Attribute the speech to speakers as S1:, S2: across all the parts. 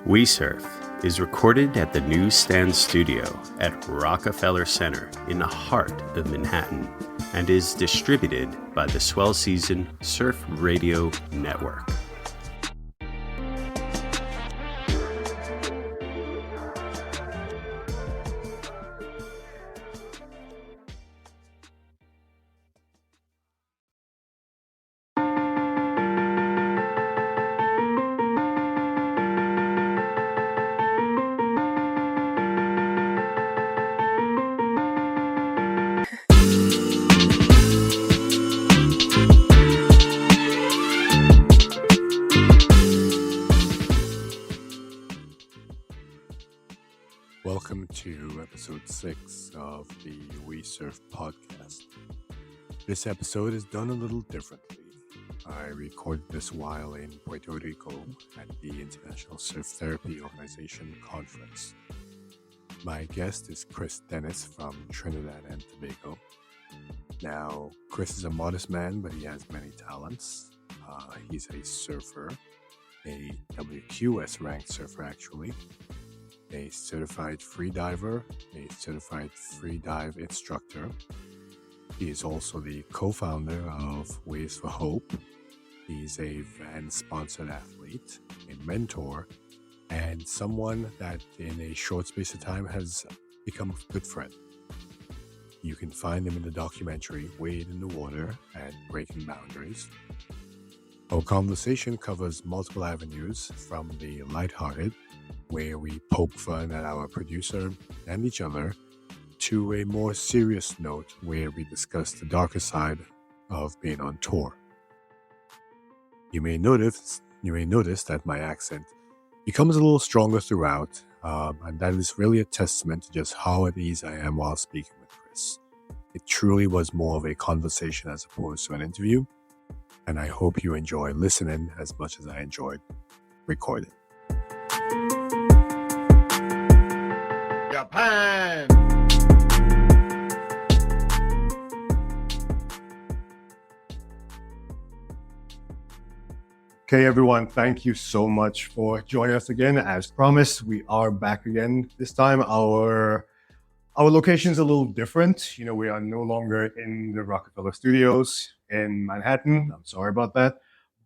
S1: WeSurf is recorded at the Newsstand Studio at Rockefeller Center in the heart of Manhattan and is distributed by the Swell Season Surf Radio Network.
S2: Welcome to episode 6 of the WeSurf podcast. This episode is done a little differently. I recorded this while in Puerto Rico at the International Surf Therapy Organization conference. My guest is Chris Dennis from Trinidad and Tobago. Now, Chris is a modest man, but he has many talents. He's a surfer, a WQS ranked surfer actually, a certified free diver, a certified free dive instructor. He is also the co-founder of Ways for Hope. He's a van-sponsored athlete, a mentor, and someone that in a short space of time has become a good friend. You can find him in the documentary Wade in the Water and Breaking Boundaries. Our conversation covers multiple avenues, from the lighthearted, where we poke fun at our producer and each other, to a more serious note where we discuss the darker side of being on tour. You may notice that my accent becomes a little stronger throughout, and that is really a testament to just how at ease I am while speaking with Chris. It truly was more of a conversation as opposed to an interview, and I hope you enjoy listening as much as I enjoyed recording.
S3: Japan. Okay, everyone, thank you so much for joining us again. As promised, we are back again. This time, our location is a little different. We are no longer in the Rockefeller Studios in Manhattan. I'm sorry about that.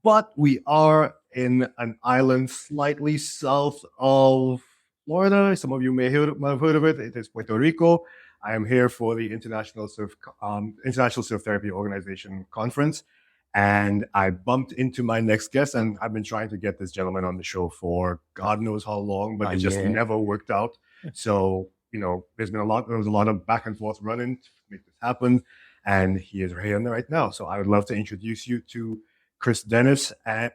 S3: But we are in an island slightly south of Florida. Some of you may have heard of it. It is Puerto Rico. I am here for the International Surf Therapy Organization conference, and I bumped into my next guest. And I've been trying to get this gentleman on the show for God knows how long, but it just never worked out. So there was a lot of back and forth running to make this happen, and he is here right now. So I would love to introduce you to Chris Dennis. And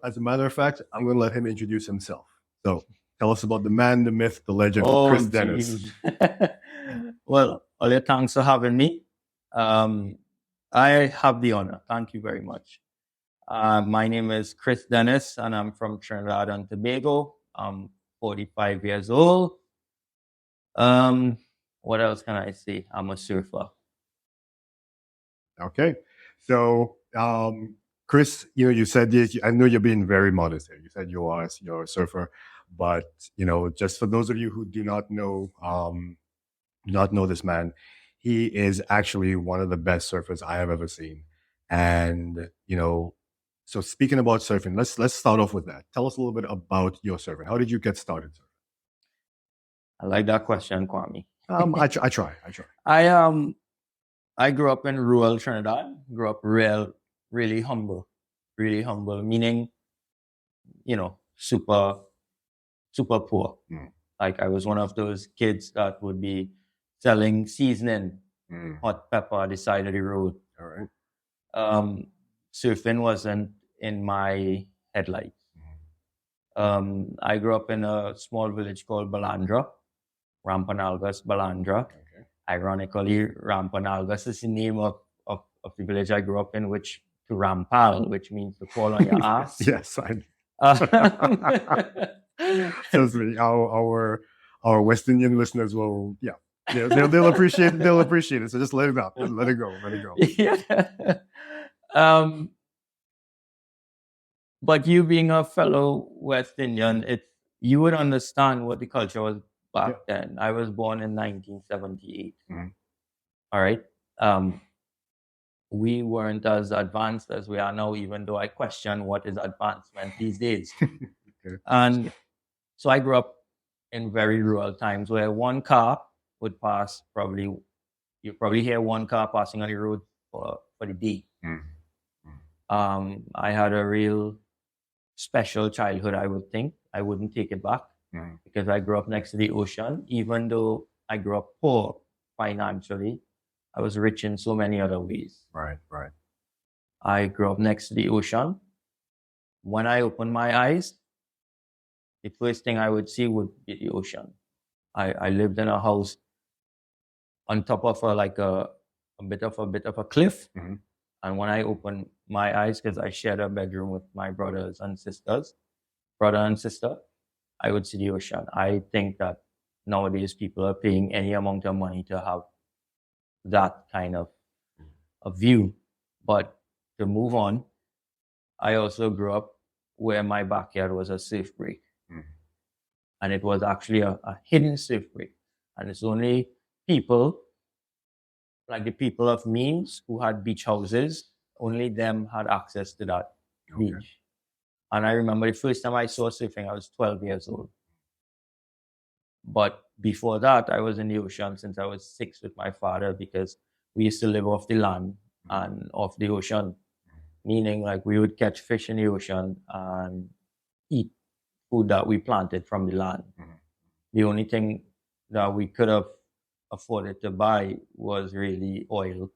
S3: as a matter of fact, I'm going to let him introduce himself. So tell us about the man, the myth, the legend, Chris Dennis.
S4: Well, Olia, thanks for having me. I have the honor. Thank you very much. My name is Chris Dennis, and I'm from Trinidad and Tobago. I'm 45 years old. What else can I say? I'm a surfer.
S3: Okay. So, Chris, you said, I know you're being very modest here. You said you're a surfer. But, just for those of you who do not know this man, he is actually one of the best surfers I have ever seen. And, so speaking about surfing, let's start off with that. Tell us a little bit about your surfing. How did you get started surfing?
S4: I like that question, Kwame.
S3: I try.
S4: I grew up in rural Trinidad. Grew up really humble, meaning, super poor. Like I was one of those kids that would be selling seasoning, hot pepper at the side of the road.
S3: All right.
S4: Surfing wasn't in my headlights. I grew up in a small village called Balandra, Rampanalgas, Balandra.
S3: Okay.
S4: Ironically, Rampanalgas is the name of the village I grew up in, which to Rampal, which means to fall on your ass.
S3: Yes, Trust me, our West Indian listeners will, they'll appreciate it. So just let it out, let it go.
S4: But you being a fellow West Indian, you would understand what the culture was back then. I was born in 1978. All right. We weren't as advanced as we are now, even though I question what is advancement these days. And so I grew up in very rural times where one car would pass, you probably hear one car passing on the road for the day. I had a real special childhood, I would think. I wouldn't take it back because I grew up next to the ocean. Even though I grew up poor financially, I was rich in so many other ways.
S3: Right.
S4: I grew up next to the ocean. When I opened my eyes, the first thing I would see would be the ocean. I lived in a house on top of a bit of a cliff. And when I opened my eyes, because I shared a bedroom with my brother and sister, I would see the ocean. I think that nowadays people are paying any amount of money to have that kind of a view. But to move on, I also grew up where my backyard was a surf break. And it was actually a hidden surf break. And it's only people, like the people of means who had beach houses, only them had access to that beach. And I remember the first time I saw surfing, I was 12 years old. But before that, I was in the ocean since I was 6 with my father, because we used to live off the land and off the ocean, meaning like we would catch fish in the ocean and eat food that we planted from the land. The only thing that we could have afforded to buy was really oil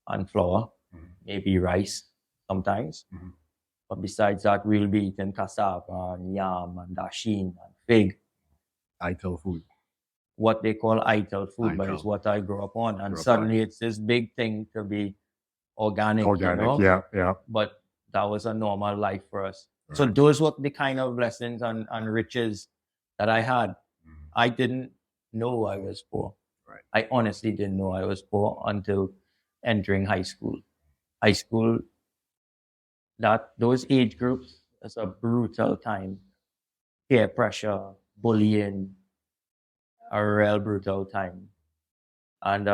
S4: and flour, maybe rice sometimes. But besides that, we'll be eating cassava and yam and dasheen and fig.
S3: Ital food.
S4: What they call ital food, but it's what I grew up on. And suddenly it's this big thing to be organic. You know?
S3: Yeah.
S4: But that was a normal life for us. Right. So those were the kind of lessons and riches that I had. I didn't know I was poor.
S3: Right.
S4: I honestly didn't know I was poor until entering high school. High school, those age groups, is a brutal time. Peer pressure, bullying, a real brutal time. And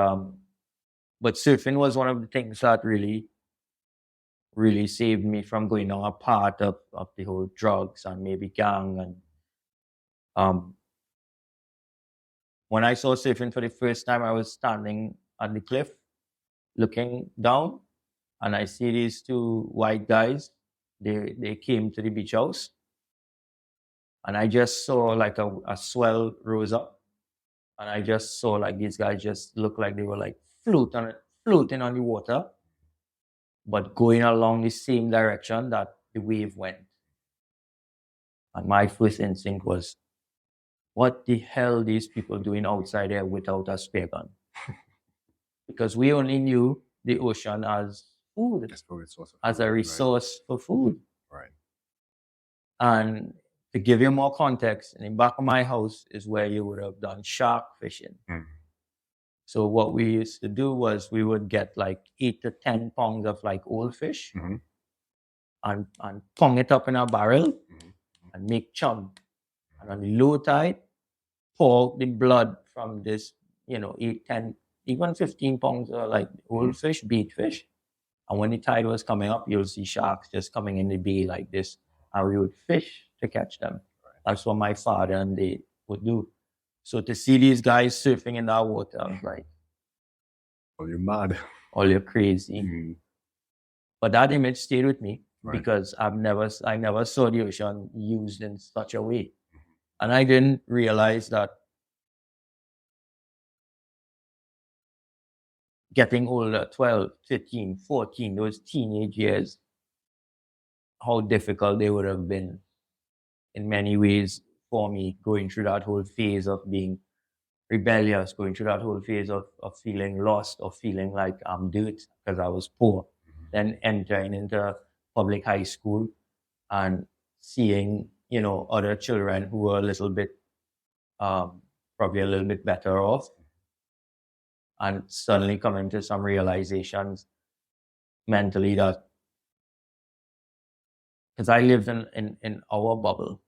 S4: but surfing was one of the things that really saved me from going on a path of the whole drugs and maybe gang. And when I saw surfing for the first time, I was standing at the cliff looking down, and I see these two white guys. They came to the beach house, and I just saw like a swell rose up, and I just saw like these guys just looked like they were like floating on the water, but going along the same direction that the wave went. And my first instinct was, what the hell are these people doing outside there without a spear gun? Because we only knew the ocean as food, as a resource for food.
S3: Right.
S4: And to give you more context, in the back of my house is where you would have done shark fishing. So what we used to do was we would get like 8 to 10 pounds of like old fish and pong it up in a barrel and make chum. And on the low tide, pour the blood from this, 8, 10, even 15 pounds of like old fish, beat fish. And when the tide was coming up, you'll see sharks just coming in the bay like this. And we would fish to catch them. That's what my father and they would do. So to see these guys surfing in that water, I was like,
S3: oh, you're mad.
S4: Oh, you're crazy. But that image stayed with me because I never saw the ocean used in such a way. And I didn't realize that getting older, 12, 13, 14, those teenage years, how difficult they would have been in many ways for me, going through that whole phase of being rebellious, going through that whole phase of feeling lost or feeling like I'm dirt because I was poor. Then entering into public high school and seeing, other children who were a little bit, probably a little bit better off, and suddenly coming to some realizations mentally that, because I lived in our bubble.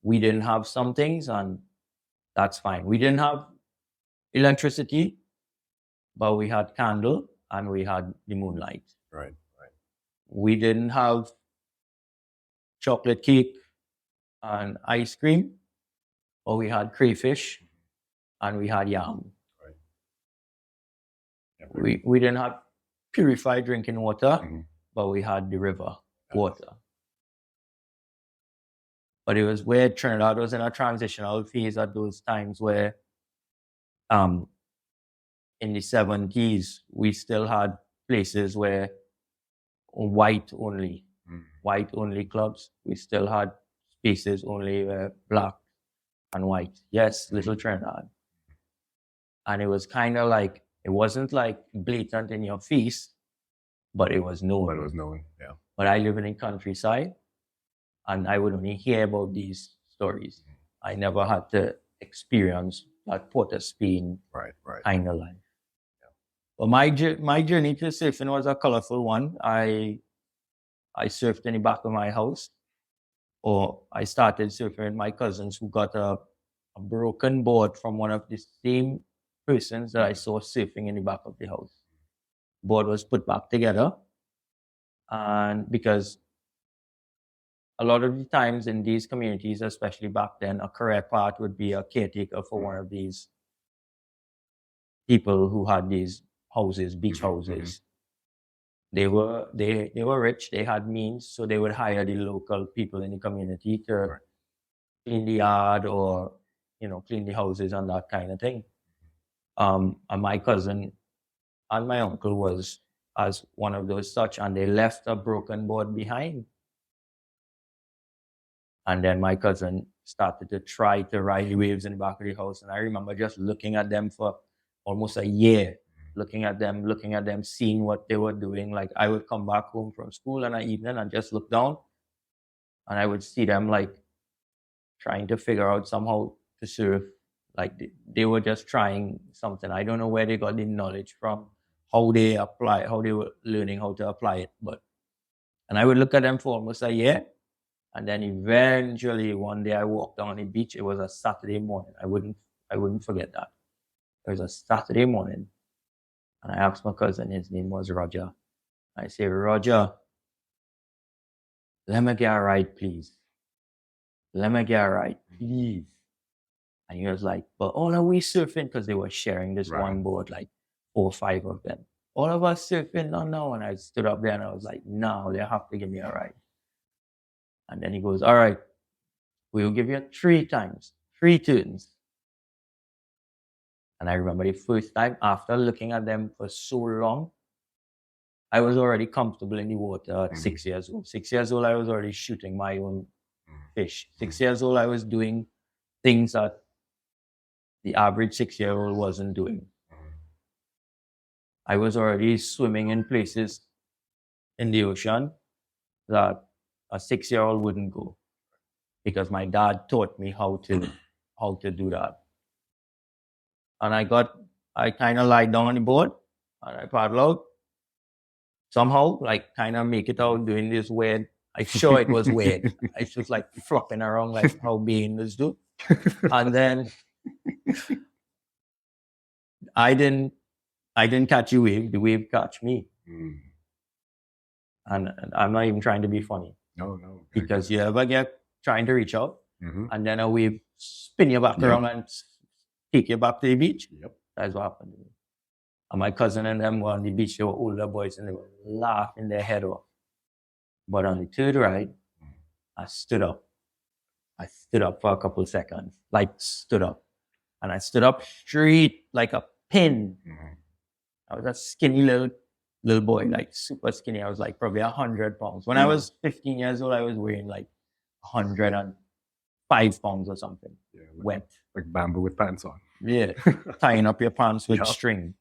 S4: We didn't have some things, and that's fine. We didn't have electricity, but we had candle and we had the moonlight.
S2: Right.
S4: We didn't have chocolate cake and ice cream, but we had crayfish and we had yam.
S2: Right.
S4: We didn't have purified drinking water,
S2: Mhm.
S4: but we had the river water. But it was where Trinidad was in a transitional phase at those times where in the 70s, we still had places where white only clubs. We still had spaces only where black and white. Yes, little Trinidad. And it was kind of like, it wasn't like blatant in your face, but it was known.
S2: But it was known, yeah.
S4: But I live in the countryside, and I would only hear about these stories. I never had to experience that Port of Spain
S2: Right.
S4: kind of life. Yeah. But my journey to surfing was a colorful one. I surfed in the back of my house, or I started surfing with my cousins who got a broken board from one of the same persons that I saw surfing in the back of the house. Board was put back together, and because a lot of the times in these communities, especially back then, a career path would be a caretaker for one of these people who had these houses, beach houses. They were rich, they had means, so they would hire the local people in the community to clean the yard or clean the houses and that kind of thing. And my cousin and my uncle was as one of those such, and they left a broken board behind. And then my cousin started to try to ride the waves in the back of the house. And I remember just looking at them for almost a year, looking at them, seeing what they were doing. Like I would come back home from school in the evening and just look down, and I would see them like trying to figure out somehow to surf. Like they were just trying something. I don't know where they got the knowledge from, how they were learning how to apply it. And I would look at them for almost a year. And then eventually one day I walked down the beach. It was a Saturday morning. I wouldn't forget that. It was a Saturday morning. And I asked my cousin, his name was Roger. I say, Roger, let me get a ride, please. Let me get a ride, please. And he was like, but all of we surfing, because they were sharing this one board, like 4 or 5 of them. All of us surfing, no. And I stood up there and I was like, no, they have to give me a ride. And then he goes, all right, we'll give you 3 times, 3 turns. And I remember the first time, after looking at them for so long, I was already comfortable in the water at 6 years old. 6 years old, I was already shooting my own fish. 6 years old, I was doing things that the average 6-year-old wasn't doing. I was already swimming in places in the ocean that a 6-year-old wouldn't go, because my dad taught me how to do that. And I kind of lied down on the board and I paddle out. Somehow, like kind of make it out doing this weird. I'm sure it was weird. I was just like flopping around like how beginners do. And then I didn't catch the wave catch me. And I'm not even trying to be funny.
S2: No.
S4: Because you ever get trying to reach out and then a wave spin you back around and take you back to the beach?
S2: Yep.
S4: That's what happened to me. And my cousin and them were on the beach. They were older boys and they were laughing their head off. But on the third ride, I stood up. I stood up for a couple of seconds, like stood up. And I stood up straight like a pin. I was a skinny little boy, like super skinny. I was like probably 100 pounds. When I was 15 years old, I was weighing like 105 pounds or something.
S2: Yeah,
S4: wet.
S2: Like bamboo with pants on.
S4: Yeah, tying up your pants with string.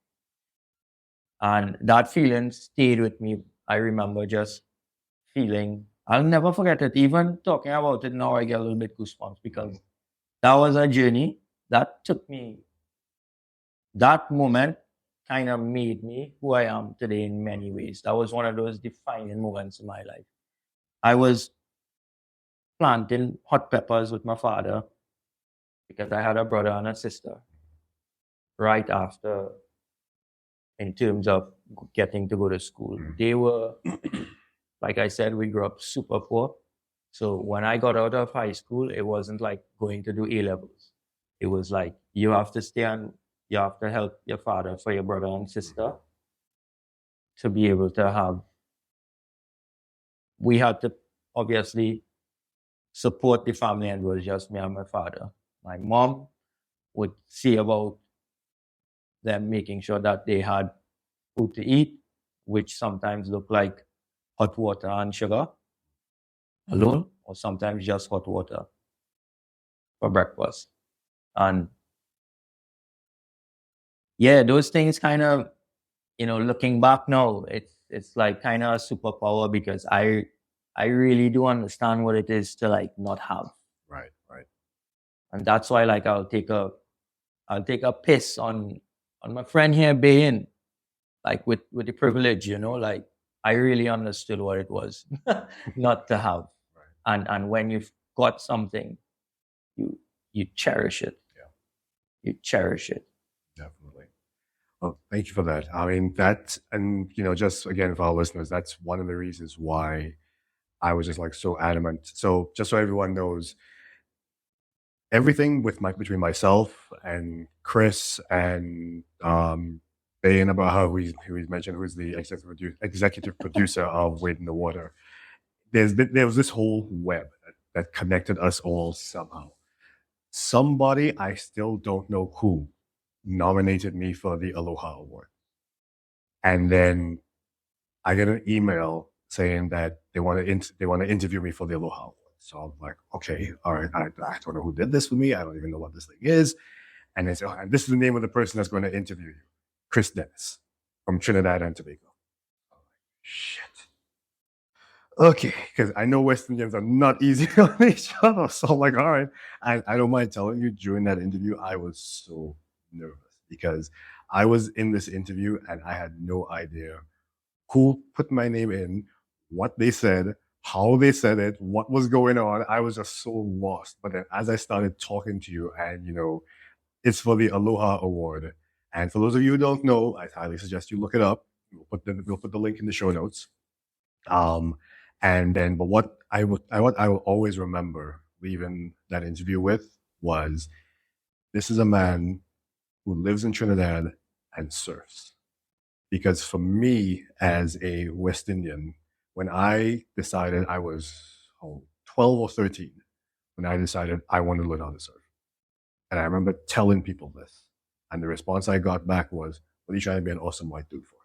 S4: And that feeling stayed with me. I remember just feeling, I'll never forget it. Even talking about it now, I get a little bit goosebumps, because that was a journey that took me, that moment kind of made me who I am today in many ways. That was one of those defining moments in my life. I was planting hot peppers with my father because I had a brother and a sister right after, in terms of getting to go to school. They were, like I said, we grew up super poor. So when I got out of high school, it wasn't like going to do A levels. It was like you have to stay and you have to help your father for your brother and sister to be able to have. We had to obviously support the family, and it was just me and my father. My mom would see about them making sure that they had food to eat, which sometimes looked like hot water and sugar alone, or sometimes just hot water for breakfast. And yeah, those things kind of, looking back now, it's like kind of a superpower because I really do understand what it is to like not have.
S3: Right.
S4: And that's why like I'll take a piss on my friend here being like with the privilege, like I really understood what it was not to have.
S3: Right.
S4: And when you've got something, you cherish it.
S3: Yeah.
S4: You cherish it.
S3: Definitely. Well, thank you for that. I mean, that, and, just again, for our listeners, that's one of the reasons why I was just like so adamant. So just so everyone knows, everything between myself and Chris and Bain, about who he's mentioned, who's the executive producer of Wade in the Water. There was this whole web that connected us all somehow. Somebody, I still don't know who, nominated me for the Aloha Award. And then I get an email saying that they want to interview me for the Aloha Award. So I'm like, okay, all right, I don't know who did this for me. I don't even know what this thing is. And they say, and this is the name of the person that's going to interview you, Chris Dennis from Trinidad and Tobago. I'm like, shit. Okay, because I know West Indians are not easy on each other. So I'm like, all right. I don't mind telling you, during that interview, I was so nervous because I was in this interview and I had no idea who put my name in, what they said, how they said it, what was going on. I was just so lost. But then as I started talking to you, and it's for the Aloha Award. And for those of you who don't know, I highly suggest you look it up. We'll put the link in the show notes. And then, but what I will always remember leaving that interview with was, this is a man who lives in Trinidad and surfs. Because for me, as a West Indian, when I decided, I was 12 or 13, when I decided I wanted to learn how to surf. And I remember telling people this. And the response I got back was, what are you trying to be an awesome white dude for?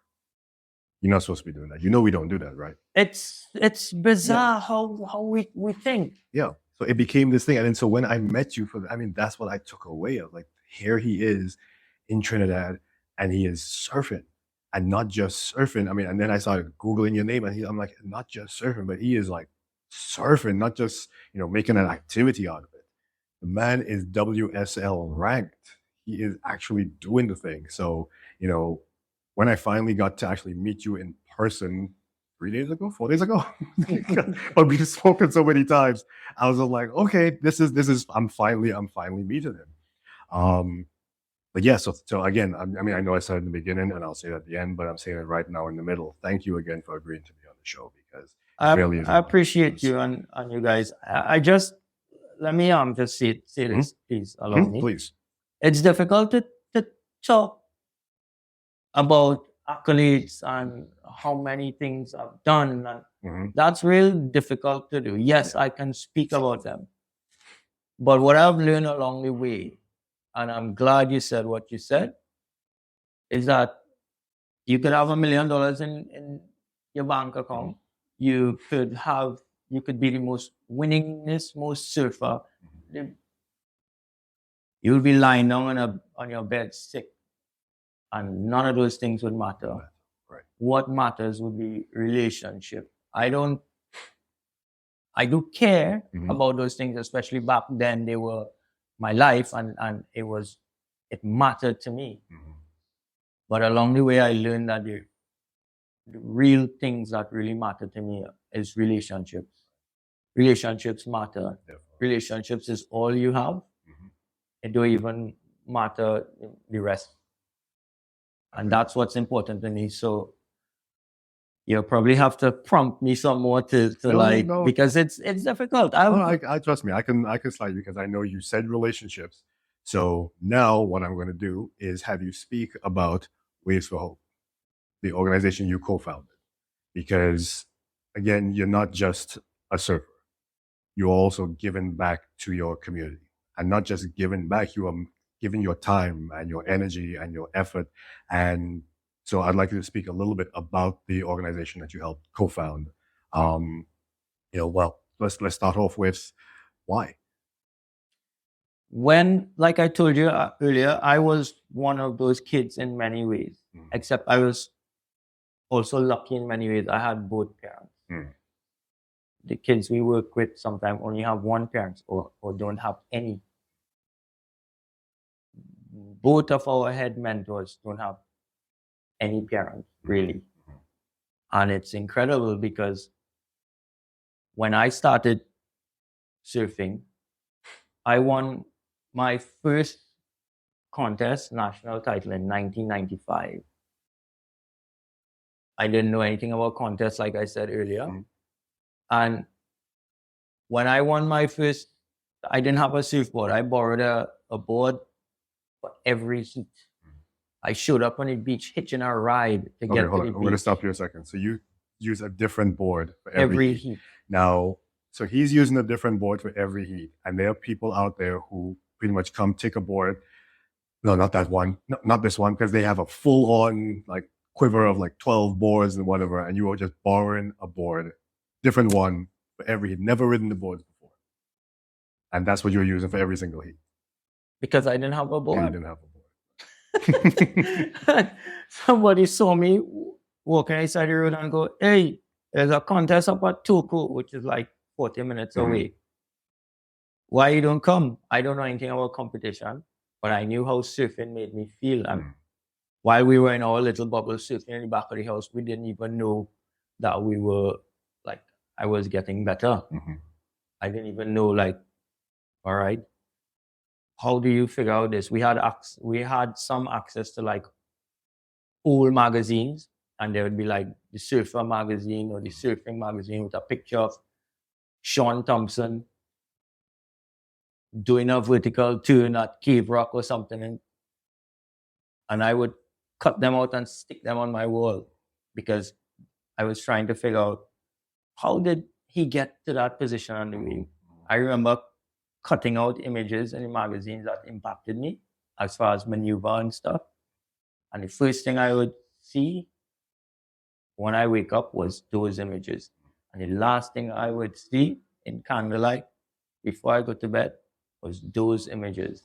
S3: You're not supposed to be doing that. We don't do that, right?
S4: It's bizarre how we think.
S3: Yeah. So it became this thing. And then so when I met you that's what I took away of, like, here he is in Trinidad and he is surfing. And not just surfing. And then I started Googling your name, and I'm like, not just surfing, but he is like surfing, not just, making an activity out of it. The man is WSL ranked. He is actually doing the thing. So, when I finally got to actually meet you in person 4 days ago, but we've spoken so many times, I was like, okay, this is, I'm finally meeting him. But yeah, so again, I know I said in the beginning, and I'll say it at the end, but I'm saying it right now in the middle. Thank you again for agreeing to be on the show, because
S4: I appreciate you and you guys. I just, let me just say this, please allow me.
S3: Please.
S4: It's difficult to talk about accolades and how many things I've done. And that's really difficult to do. Yes, I can speak about them. But what I've learned along the way, and I'm glad you said what you said, is that you could have $1 million in your bank account. You could be the most winningest, most surfer. You'll be lying down on your bed sick, and none of those things would matter.
S3: Right.
S4: What matters would be relationship. I do care about those things, especially back then. They were my life, and it mattered to me. But along the way, I learned that the real things that really matter to me is relationships. relationships matter.
S3: Definitely.
S4: Relationships is all you have. It don't even matter the rest. And that's what's important to me. So you'll probably have to prompt me some more to
S3: No.
S4: because it's difficult.
S3: I trust me. I can slide you because I know you said relationships. So now what I'm going to do is have you speak about Waves for Hope, the organization you co-founded, because again, you're not just a surfer. You're also giving back to your community, and not just giving back. You are giving your time and your energy and your effort. And so I'd like you to speak a little bit about the organization that you helped co-found. Well, let's start off with why.
S4: When, like I told you earlier, I was one of those kids in many ways, except I was also lucky in many ways. I had both parents. The kids we work with sometimes only have one parent or don't have any. Both of our head mentors don't have any parents, really. And it's incredible because when I started surfing, I won my first contest, national title, in 1995. I didn't know anything about contests, like I said earlier. And when I won my first, I didn't have a surfboard. I borrowed a board for every heat. I showed up on the beach hitching a ride to get to the beach.
S3: I'm going to stop you a second. So you use a different board for
S4: every heat.
S3: Now, so he's using a different board for every heat. And there are people out there who pretty much come take a board. No, not that one. No, not this one, because they have a full-on like quiver of like 12 boards and whatever. And you are just borrowing a board, different one for every heat. Never ridden the boards before. And that's what you're using for every single heat.
S4: Because I didn't have a board.
S3: Yeah, you didn't have a board.
S4: Somebody saw me walking outside the road and go, "Hey, there's a contest up at Toko, which is like 40 minutes away. Why you don't come?" I don't know anything about competition, but I knew how surfing made me feel. And while we were in our little bubble surfing in the back of the house, we didn't even know that we were like, I was getting better. I didn't even know, like, all right, how do you figure out this? We had some access to like old magazines, and there would be like the Surfer magazine or the Surfing magazine with a picture of Sean Thompson doing a vertical turn at Cave Rock or something. And I would cut them out and stick them on my wall because I was trying to figure out, how did he get to that position on the wave? I remember cutting out images in the magazines that impacted me as far as maneuver and stuff. And the first thing I would see when I wake up was those images. And the last thing I would see in candlelight before I go to bed was those images.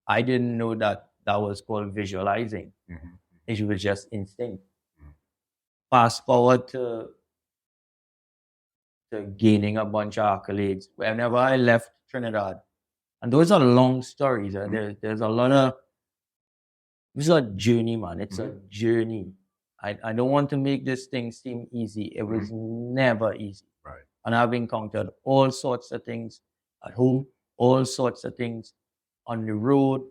S4: I didn't know that was called visualizing. It was just instinct. Fast forward to gaining a bunch of accolades. Whenever I left Trinidad, and those are long stories. There's a lot of, this is a journey, man. It's a journey. I don't want to make this thing seem easy. It was never easy.
S3: Right.
S4: And I've encountered all sorts of things at home, all sorts of things on the road.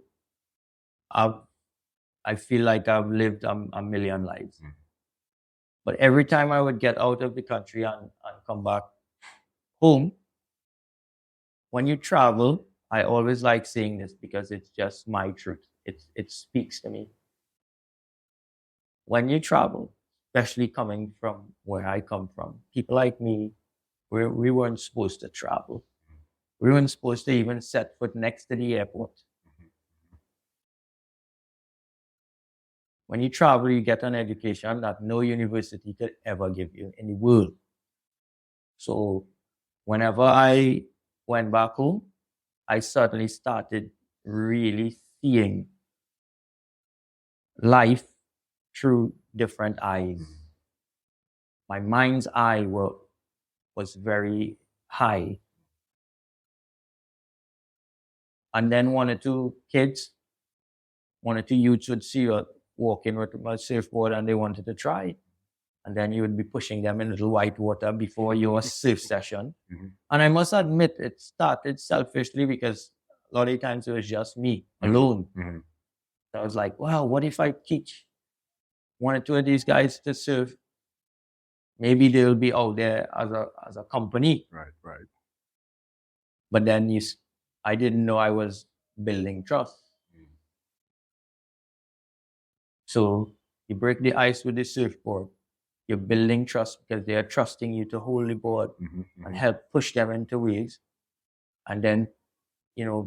S4: I feel like I've lived a million lives. But every time I would get out of the country and come back home, when you travel, I always like saying this because it's just my truth. It speaks to me. When you travel, especially coming from where I come from, people like me, we weren't supposed to travel. We weren't supposed to even set foot next to the airport. When you travel, you get an education that no university could ever give you in the world. So whenever I went back home, I certainly started really seeing life through different eyes. My mind's eye was very high. And then one or two youths would see you walking with a surfboard and they wanted to try. and then you would be pushing them in little white water before your surf session.
S3: Mhm.
S4: And I must admit, it started selfishly because a lot of times it was just me alone.
S3: Mhm.
S4: So I was like, wow, what if I teach one or two of these guys to surf? Maybe they'll be out there as a company.
S3: Right, right.
S4: But then I didn't know I was building trust. So you break the ice with the surfboard. You're building trust because they are trusting you to hold the board and help push them into waves. And then,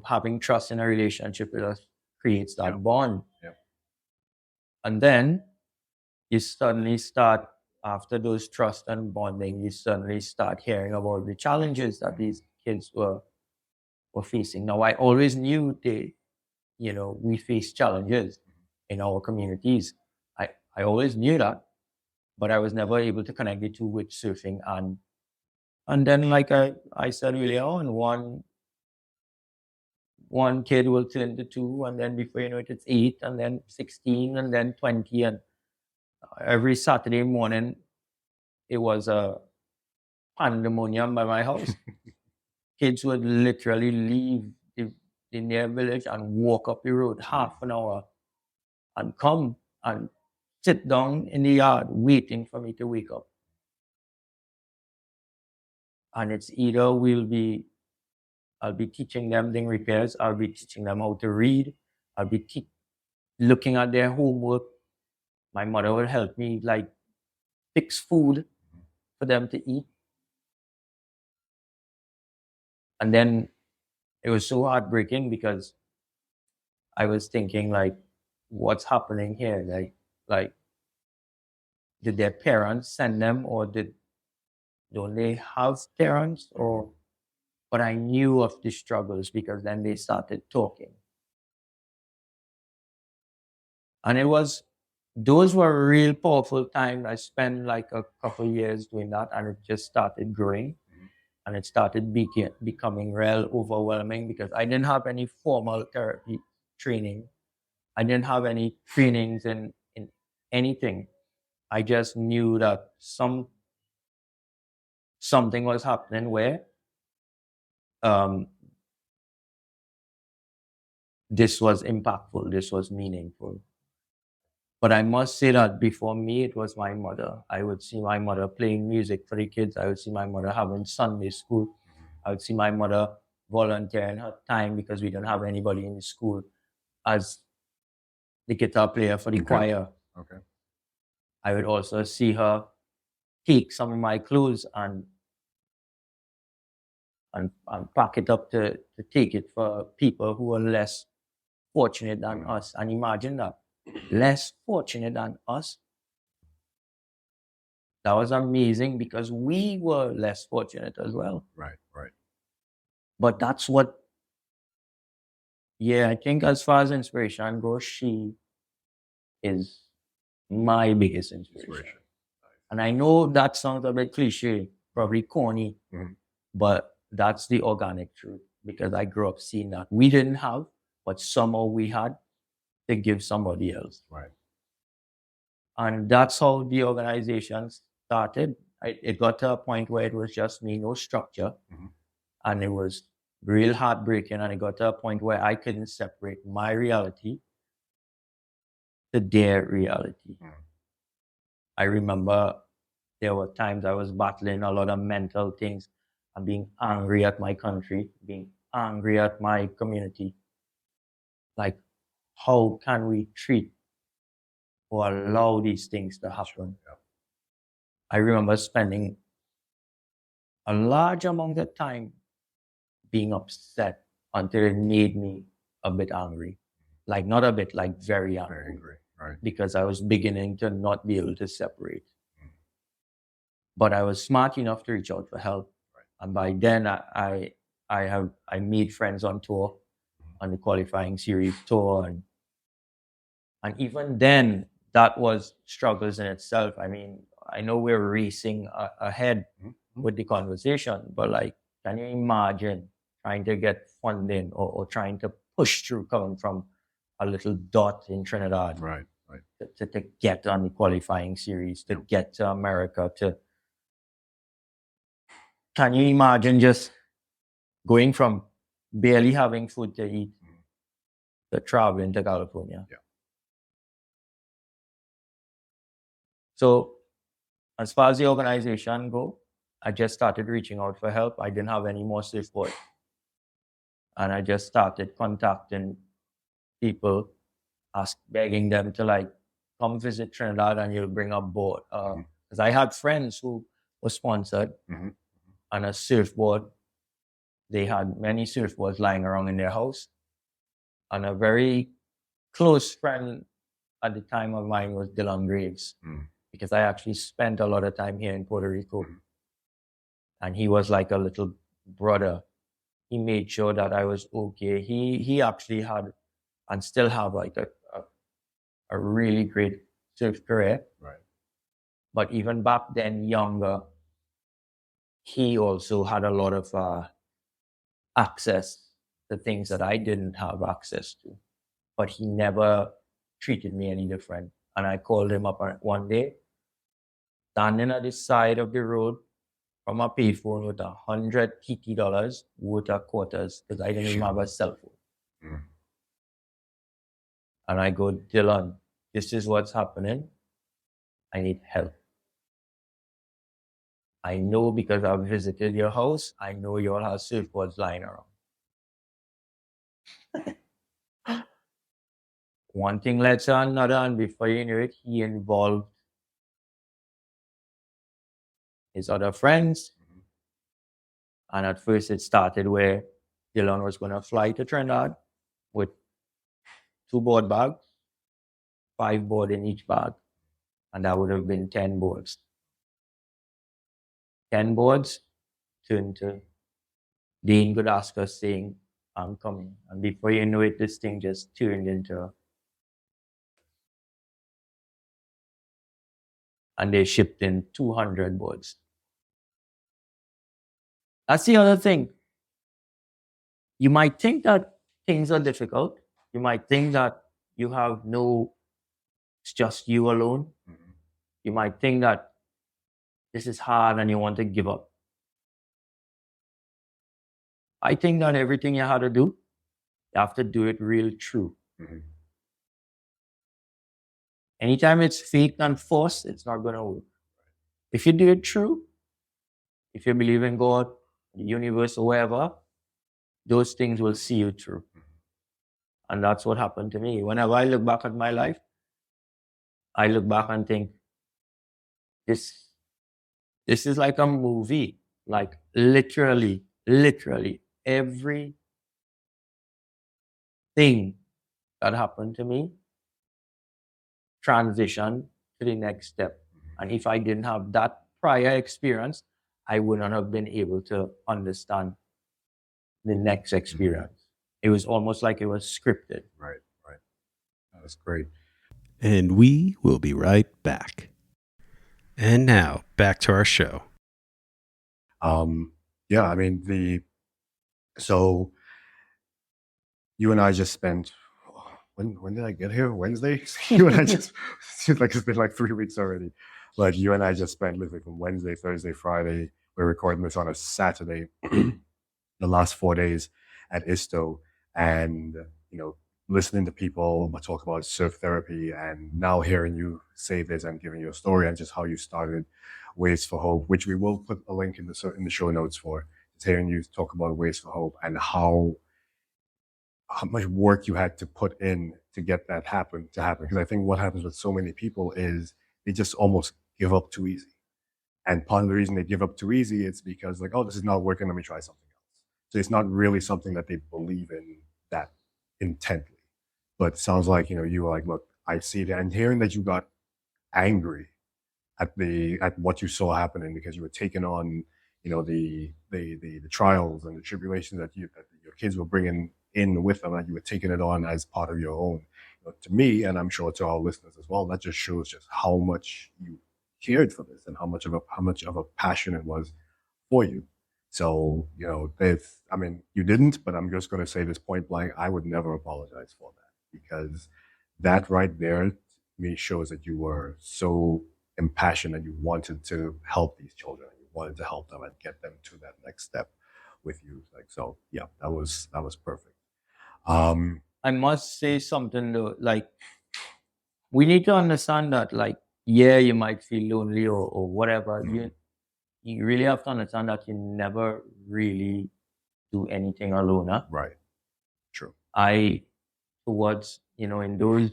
S4: having trust in a relationship with us creates that bond.
S3: Yep.
S4: And then you suddenly start, after those trust and bonding, you suddenly start hearing about the challenges that these kids were facing. Now, I always knew we face challenges in our communities. I always knew that, but I was never able to connect the two with surfing. And then, like I said earlier on, one kid will turn to 2, and then before you know it, it's 8, and then 16, and then 20. And every Saturday morning, it was a pandemonium by my house. Kids would literally leave in their village and walk up the road half an hour and come and sit down in the yard waiting for me to wake up. And it's either I'll be teaching them doing repairs, I'll be teaching them how to read, I'll be looking at their homework. My mother will help me fix food for them to eat. And then it was so heartbreaking because I was thinking what's happening here? Did their parents send them, or don't they have parents? But I knew of the struggles because then they started talking. And those were real powerful times. I spent a couple of years doing that, and it just started growing. And it started becoming real overwhelming because I didn't have any formal therapy training. I didn't have any trainings in anything. I just knew that something was happening where this was impactful, this was meaningful. But I must say that before me, it was my mother. I would see my mother playing music for the kids. I would see my mother having Sunday school. I would see my mother volunteering her time because we don't have anybody in the school as the guitar player for the choir.
S3: Okay.
S4: I would also see her take some of my clothes and pack it up to take it for people who are less fortunate than us. And imagine that, less fortunate than us. That was amazing because we were less fortunate as well.
S3: Right, right.
S4: But that's what, I think as far as inspiration goes, she is my biggest inspiration. And I know that sounds a bit cliche, probably corny, but that's the organic truth because I grew up seeing that we didn't have, but somehow we had to give somebody else.
S3: Right.
S4: And that's how the organization started. It got to a point where it was just me, no structure. And it was real heartbreaking. And it got to a point where I couldn't separate my reality to their reality. I remember there were times I was battling a lot of mental things and being angry at my country, being angry at my community. How can we treat or allow these things to happen? I remember spending a large amount of time being upset until it made me a bit angry. Not a bit, very angry.
S3: Very angry, right.
S4: Because I was beginning to not be able to separate. But I was smart enough to reach out for help. Right. And by then I made friends on tour, on the qualifying series tour. And even then, that was struggles in itself. I mean, I know we're racing ahead with the conversation, but can you imagine trying to get funding or trying to push through coming from a little dot in Trinidad?
S3: Right.
S4: to get on the qualifying series, to get to America. Can you imagine just going from barely having food to eat to traveling to California?
S3: Yeah.
S4: So as far as the organization go, I just started reaching out for help. I didn't have any more surfboard. And I just started contacting people, begging them to like come visit Trinidad and you'll bring a board. Because I had friends who were sponsored on a surfboard. They had many surfboards lying around in their house. And a very close friend at the time of mine was Dylan Graves, because I actually spent a lot of time here in Puerto Rico. And he was like a little brother. He made sure that I was okay. He actually had and still have like a really great surf career.
S3: Right.
S4: But even back then, younger, he also had a lot of access to things that I didn't have access to. But he never treated me any different. And I called him up one day, standing at the side of the road from a payphone with $100 TT worth of quarters, because I didn't even have a cell phone. And I go, Dylan, this is what's happening. I need help. I know because I've visited your house, I know you all have surfboards lying around. One thing led to another, and before you knew it, he involved his other friends. And at first it started where Dylan was going to fly to Trinidad with 2 board bags, 5 board in each bag. And that would have been 10 boards. 10 boards turned to Dean would ask us saying, I'm coming. And before you know it, this thing just turned into, and they shipped in 200 boards. That's the other thing. You might think that things are difficult. You might think that you have it's just you alone. You might think that this is hard and you want to give up. I think that everything you have to do, you have to do it real true. Anytime it's fake and forced, it's not going to work. If you do it true, if you believe in God, the universe, or wherever, those things will see you through. And that's what happened to me. Whenever I look back at my life, I look back and think, this is like a movie. Like literally, every thing that happened to me transitioned to the next step. And if I didn't have that prior experience, I would not have been able to understand the next experience. It was almost like it was scripted.
S3: Right. That's great.
S1: And we will be right back. And now, back to our show.
S3: Yeah, I mean, so you and I just spent, when did I get here? Wednesday? You and I just, seems like it's been like 3 weeks already. But you and I just spent literally from Wednesday, Thursday, Friday. We're recording this on a Saturday, the last 4 days at ISTO. And, listening to people talk about surf therapy, and now hearing you say this and giving your story and just how you started Ways for Hope, which we will put a link in the show notes for. Just hearing you talk about Ways for Hope and how much work you had to put in to get that to happen. Because I think what happens with so many people is they just almost give up too easy. And part of the reason they give up too easy is because like, oh, this is not working, let me try something else. So it's not really something that they believe in that intently. But it sounds like, you were like, look, I see that. And hearing that you got angry at what you saw happening because you were taking on, the trials and the tribulations that your kids were bringing in with them, and you were taking it on as part of your own. To me, and I'm sure to our listeners as well, that just shows just how much you cared for this and how much of a passion it was for you. So, you didn't, but I'm just going to say this point blank. I would never apologize for that, because that right there me shows that you were so impassioned and you wanted to help these children. You wanted to help them and get them to that next step with you. Like, so yeah, that was perfect.
S4: I must say something though, like we need to understand that, like, yeah, you might feel lonely or whatever. You really have to understand that you never really do anything alone. Huh?
S3: Right. True.
S4: Towards, in those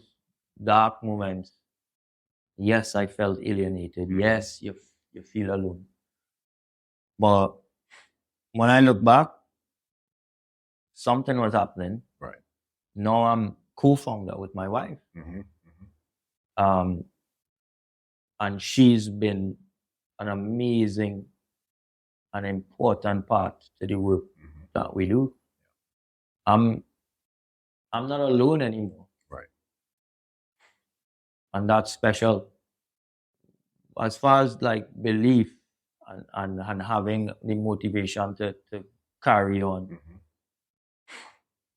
S4: dark moments, yes, I felt alienated. Yes, you feel alone. But when I look back, something was happening.
S3: Right.
S4: Now I'm co-founder with my wife. And she's been an amazing and important part to the work that we do. I'm not alone anymore.
S3: Right.
S4: And that's special. As far as like belief and having the motivation to carry on,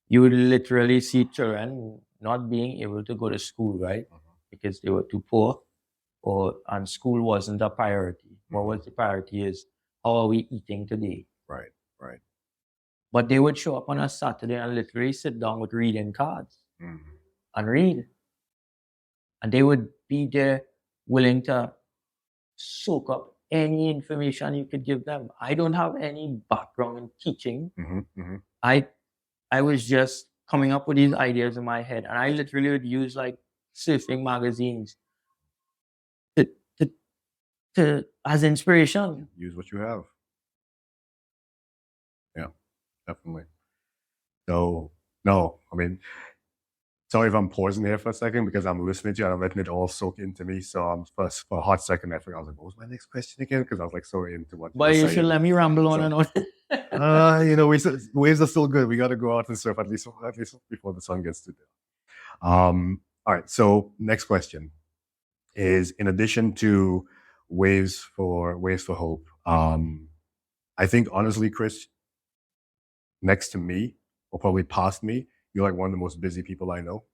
S4: you would literally see children not being able to go to school, right? Because they were too poor, and school wasn't a priority. What was the priority is, how are we eating today?
S3: Right. Right.
S4: But they would show up on a Saturday and literally sit down with reading cards and read. And they would be there willing to soak up any information you could give them. I don't have any background in teaching. I was just coming up with these ideas in my head, and I literally would use like surfing magazines to as inspiration.
S3: Use what you have. Yeah, definitely. So, no, I mean, sorry if I'm pausing here for a second because I'm listening to you and I'm letting it all soak into me. So I'm first for a hot second, I was like, what was my next question again? Because I was like so into what.
S4: But you should let me ramble on and on.
S3: Waves are still good. We got to go out and surf at least before the sun gets too dim. All right. So next question is, in addition to Waves for Hope, I think honestly, Chris, next to me or probably past me, you're like one of the most busy people I know.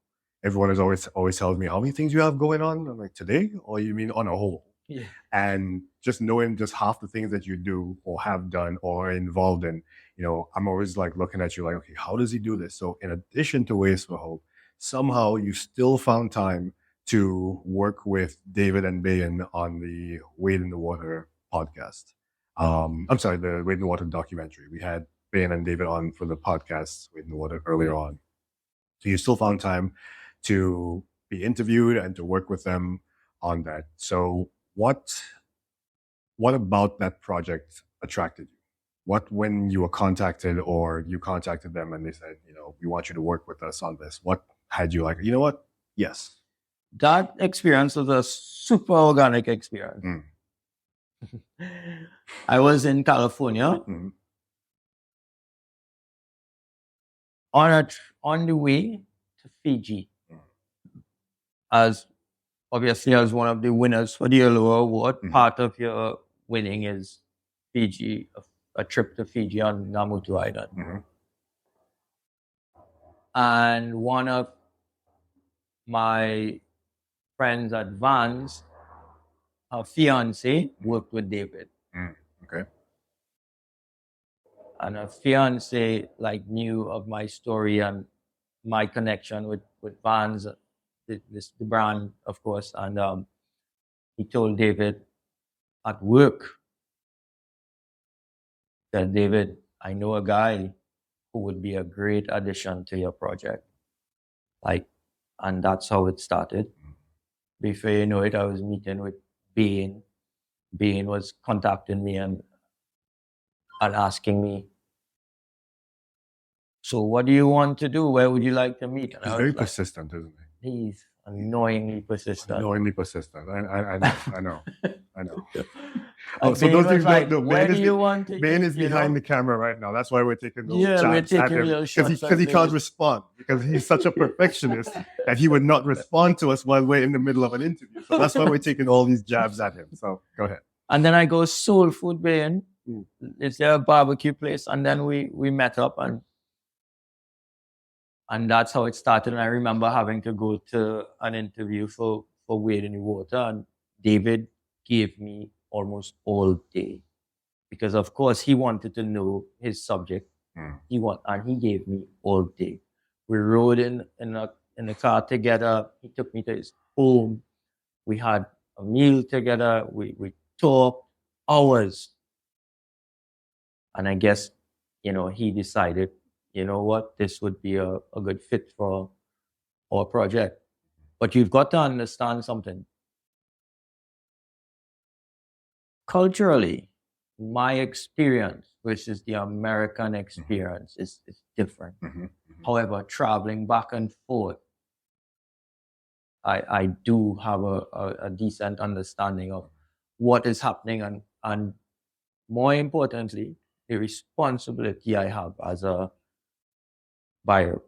S3: Everyone is always tells me, how many things you have going on? I'm like, today? Or you mean on a whole?
S4: Yeah.
S3: And just knowing just half the things that you do or have done or are involved in, I'm always like looking at you like, okay, how does he do this? So in addition to Waves for Hope, somehow you still found time to work with David and Bayan on the Wade in the Water podcast. I'm sorry, the Wade in the Water documentary. We had Bayan and David on for the podcast Wade in the Water earlier on. So you still found time to be interviewed and to work with them on that. So what about that project attracted you? When you were contacted or you contacted them and they said, we want you to work with us on this, what had you like, you know what? Yes.
S4: That experience was a super organic experience. I was in California on the way to Fiji, as obviously as one of the winners for the Allure Award. Part of your winning is Fiji, a trip to Fiji on Namutu Island. And one of my friends at Vans, her fiance, worked with David.
S3: Okay.
S4: And her fiance knew of my story and my connection with Vans, the brand, of course. And he told David at work that, David, I know a guy who would be a great addition to your project. And that's how it started. Before you know it, I was meeting with Bain. Bain was contacting me and asking me, so what do you want to do? Where would you like to meet? And
S3: he's very persistent, isn't he?
S4: He's annoyingly persistent.
S3: Annoyingly persistent. I know.
S4: Oh, so those things like, where do you want to?
S3: Bain is behind the camera right now. That's why we're taking those shots
S4: at him
S3: because he can't respond because he's such a perfectionist that he would not respond to us while we're in the middle of an interview. So that's why we're taking all these jabs at him. So go ahead.
S4: And then I go Soul Food Bain. It's their barbecue place, and then we met up and that's how it started. And I remember having to go to an interview for for wading in the water, and David gave me almost all day because, of course, he wanted to know his subject. And he gave me all day. We rode in the car together. He took me to his home. We had a meal together. We talked hours. And I guess, he decided, what, this would be a good fit for our project. But you've got to understand something. Culturally, my experience versus the American experience is different. However, traveling back and forth, I do have a decent understanding of what is happening and more importantly, the responsibility I have as a buyer,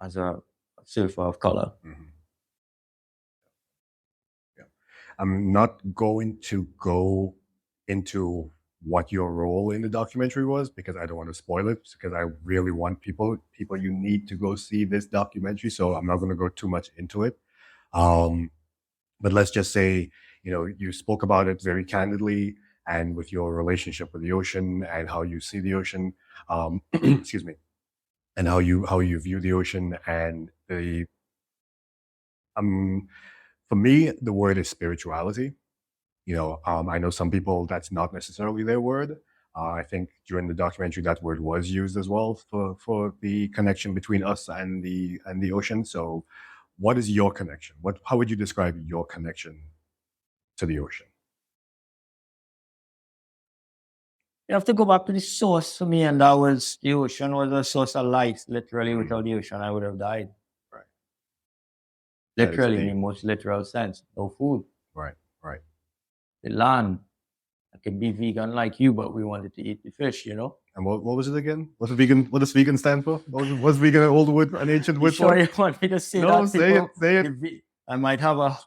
S4: as a surfer of color.
S3: I'm not going to go into what your role in the documentary was because I don't want to spoil it, because I really want people, you need to go see this documentary. So I'm not going to go too much into it. But let's just say, you spoke about it very candidly and with your relationship with the ocean and how you see the ocean, excuse me, and how you view the ocean. And for me, the word is spirituality. I know some people that's not necessarily their word. I think during the documentary that word was used as well for the connection between us and the ocean. So what is your connection? How would you describe your connection to the ocean?
S4: You have to go back to the source for me, and that was the ocean was a source of life. Literally, without the ocean, I would have died.
S3: Right.
S4: Literally, in the most literal sense. No food.
S3: Right.
S4: The land. I could be vegan like you, but we wanted to eat the fish, And
S3: what was it again? What does vegan stand for? What's vegan an old word, an ancient word?
S4: Sure, you want me to say
S3: no,
S4: that?
S3: Say it.
S4: I might have a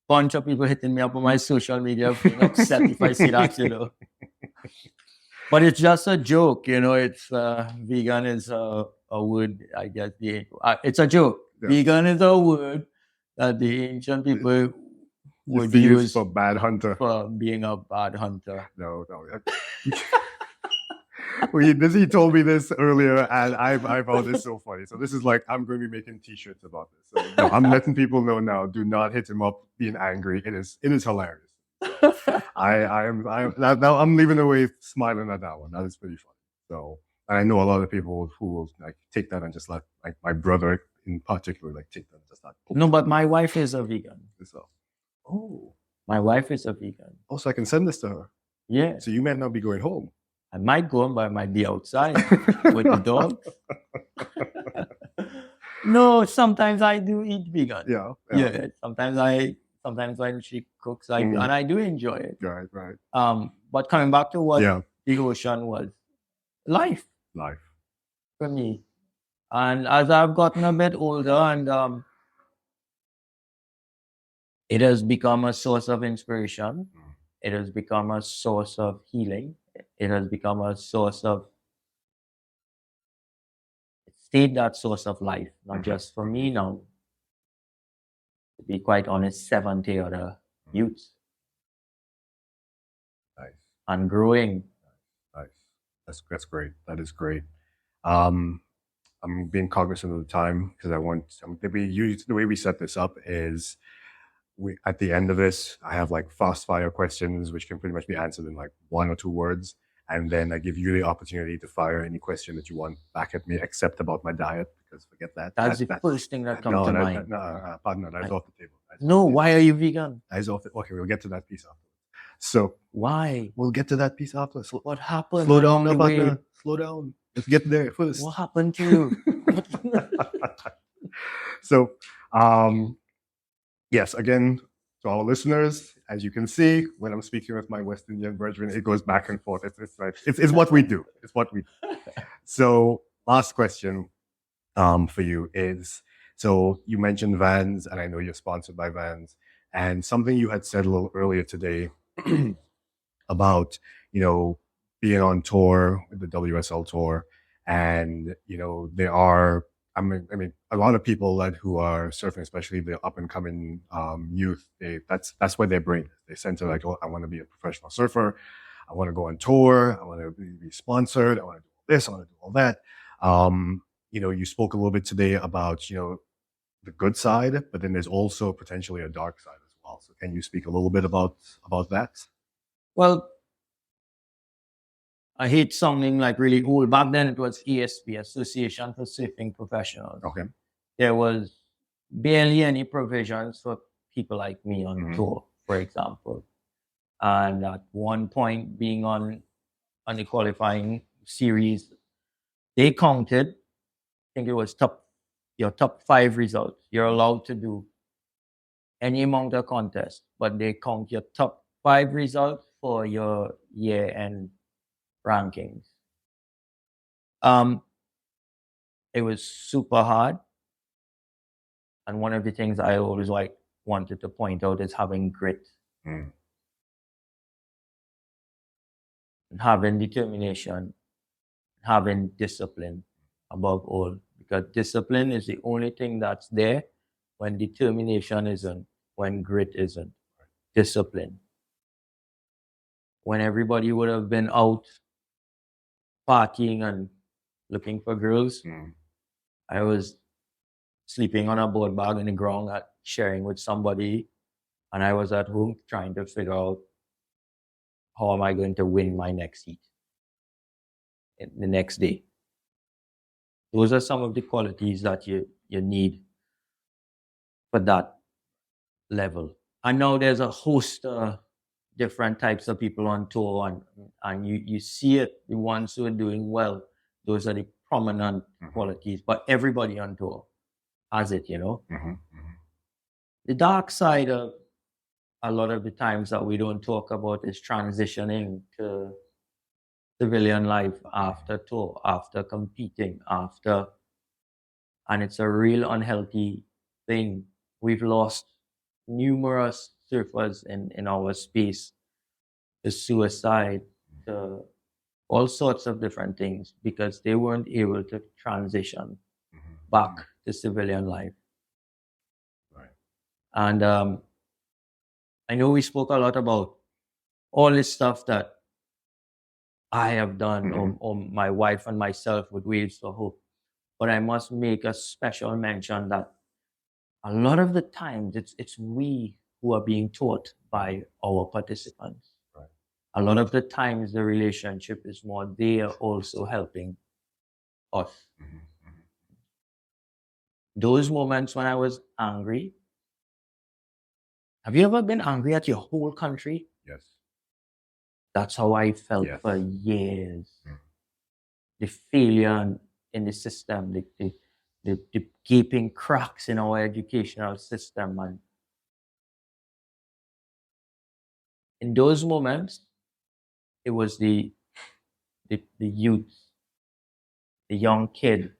S4: bunch of people hitting me up on my social media being upset if I say that, But it's just a joke, It's vegan is a word, I guess. It's a joke. Yeah. Vegan is a word that the ancient people would use
S3: for bad hunter.
S4: For being a bad hunter.
S3: No. He told me this earlier, and I found this so funny. So this is like, I'm going to be making T-shirts about this. So no, I'm letting people know now. Do not hit him up being angry. It is hilarious. I'm leaving away smiling at that one. That is pretty funny. So, and I know a lot of people who will take that and just like my brother in particular, take that and just
S4: No, but my wife is a vegan.
S3: So, oh,
S4: my wife is a vegan.
S3: Oh, so I can send this to her.
S4: Yeah.
S3: So you might not be going home.
S4: I might go home, but I might be outside with the dog. No, sometimes I do eat vegan. Yeah. Sometimes when she cooks, and I do enjoy it.
S3: Right.
S4: But coming back to what the ocean was, life for me. And as I've gotten a bit older, and it has become a source of inspiration. It has become a source of healing. It has become a source of, stayed that source of life, not just for me now. To be quite honest, 70 other youths.
S3: Nice.
S4: And growing.
S3: Nice. That's great. That is great. I'm being cognizant of the time because the way we set this up is at the end of this, I have fast fire questions, which can pretty much be answered in 1 or 2 words. And then I give you the opportunity to fire any question that you want back at me, except about my diet, because forget that.
S4: That's the first thing that comes to mind.
S3: No, pardon, that's off the table.
S4: Why are you vegan?
S3: Okay, we'll get to that piece after. So
S4: why?
S3: We'll get to that piece after. So
S4: what happened?
S3: Slow down, partner. Slow down. Let's get there first.
S4: What happened to you?
S3: So, yes, again, to our listeners, as you can see, when I'm speaking with my West Indian brethren, it goes back and forth. It's what we do. It's what we do. So, last question for you is, so you mentioned Vans, and I know you're sponsored by Vans, and something you had said a little earlier today about, being on tour with the WSL tour, and, there are I mean, a lot of people who are surfing, especially the up and coming youth, that's where their brain is. They center like, oh, I want to be a professional surfer. I want to go on tour. I want to be sponsored. I want to do all this. I want to do all that. You spoke a little bit today about, the good side, but then there's also potentially a dark side as well. So can you speak a little bit about that?
S4: Well, I hate sounding like really old. Back then it was ASP, Association for Surfing Professionals.
S3: Okay.
S4: There was barely any provisions for people like me on tour, for example. And at one point, being on the qualifying series, they counted, I think it was your top 5 results. You're allowed to do any amount of contests, but they count your top 5 results for your year-end rankings. It was super hard. And one of the things I always wanted to point out is having grit. And having determination, having discipline above all. Because discipline is the only thing that's there when determination isn't, when grit isn't. Discipline. When everybody would have been out partying and looking for girls, I was sleeping on a board bag in the ground, sharing with somebody, and I was at home trying to figure out how am I going to win my next heat the next day. Those are some of the qualities that you need for that level. And now there's a host of different types of people on tour, and you see it, the ones who are doing well, those are the prominent qualities, but everybody on tour has it, The dark side of a lot of the times that we don't talk about is transitioning to civilian life after tour, after competing, and it's a real unhealthy thing. We've lost numerous surfers in our space to suicide, to all sorts of different things, because they weren't able to transition back to civilian life.
S3: Right.
S4: And I know we spoke a lot about all this stuff that I have done, or my wife and myself with Waves for Hope. But I must make a special mention that a lot of the times it's we who are being taught by our participants.
S3: Right.
S4: A lot of the times the relationship is more they are also helping us. Those moments when I was angry. Have you ever been angry at your whole country?
S3: Yes.
S4: That's how I felt for years. The failure in the system, the gaping cracks in our educational system. And in those moments, it was the youth, the young kid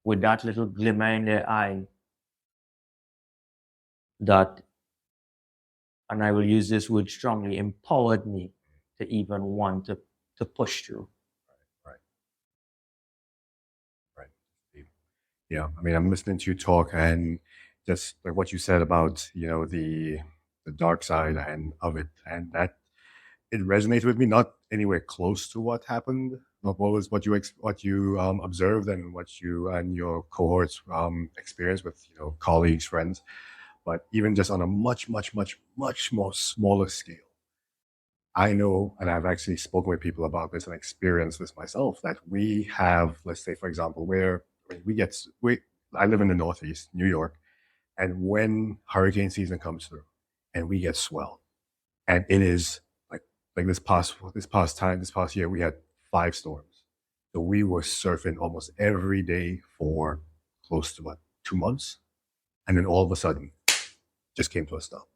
S4: with that little glimmer in their eye that, and I will use this word strongly, empowered me to even want to push through.
S3: Right. Yeah, I mean, I'm listening to you talk, and just like what you said about, the dark side and of it, and that it resonates with me, not anywhere close to what happened, not what you observed and what you and your cohorts experienced with colleagues, friends, but even just on a much, much, much, much more smaller scale. I know, and I've actually spoken with people about this and experienced this myself, that we have, let's say, for example, I live in the Northeast, New York, and when hurricane season comes through and we get swell, and it is like this past year, we had 5 storms. So we were surfing almost every day for close to 2 months. And then all of a sudden, just came to a stop.